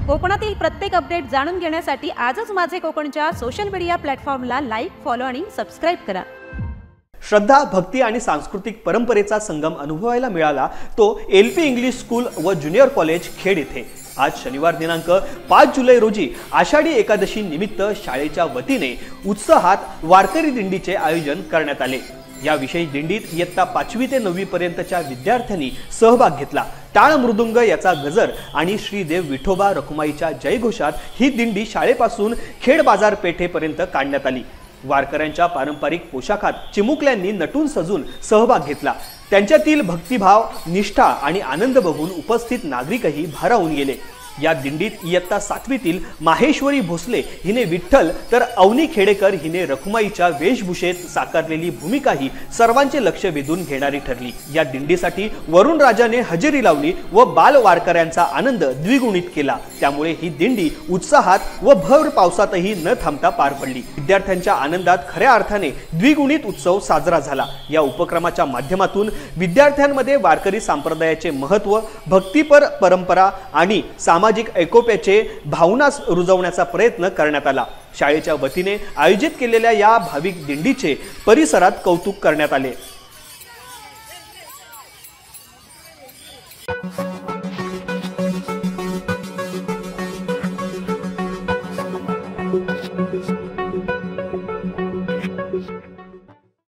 कोकणातील प्रत्येक अपडेट जाणून घेण्यासाठी आजच माझे कोकणच्या सोशल मीडिया प्लॅटफॉर्मला लाईक, फॉलो आणि सबस्क्राइब करा। श्रद्धा, भक्ती आणि सांस्कृतिक परंपरेचा संगम अनुभवायला मिळाला तो LP इंग्लिश स्कूल व ज्युनियर कॉलेज खेड येथे। आज शनिवार दिनांक 5 जुलै रोजी आषाढी एकादशी निमित्त शाळेच्या वतीने उत्साहात वारकरी दिंडीचे आयोजन करण्यात आले। या विशेष दिंडीत इयत्ता 5वी ते 9वी पर्यंतच्या विद्यार्थ्यांनी सहभाग घेतला। टाळ मृदुंग याचा गजर आणि श्रीदेव विठोबा रखुमाईच्या जयघोषात ही दिंडी शाळेपासून खेड बाजारपेठेपर्यंत काढण्यात आली। वारकऱ्यांच्या पारंपरिक पोशाखात चिमुकल्यांनी नटून सजून सहभाग घेतला। त्यांच्यातील भक्तिभाव, निष्ठा आणि आनंद बघून उपस्थित नागरिकही भारावून गेले। या दिंडीत इयत्ता 7वीतील माहेश्वरी भोसले हिने विठ्ठल तर अवनी खेडेकर हिने रखुमाईच्या वेशभूषेत साकारलेली भूमिकाही सर्वांचे लक्ष वेधून घेणारी ठरली। या दिंडीसाठी वरुण राजाने हजेरी लावली व बाल वारकऱ्यांचा आनंद द्विगुणित केला। त्यामुळे ही दिंडी उत्साहात व भर पावसातही न थांबता पार पडली। विद्यार्थ्यांच्या आनंदात खऱ्या अर्थाने द्विगुणित उत्सव साजरा झाला। या उपक्रमाच्या माध्यमातून विद्यार्थ्यांमध्ये वारकरी संप्रदायाचे महत्त्व, भक्तिपर परंपरा आणि सामाजिक एकोप्याचे भावना रुजवण्याचा प्रयत्न करण्यात आला। शाळेच्या वतीने आयोजित केलेल्या या भाविक दिंडीचे परिसरात कौतुक करण्यात आले।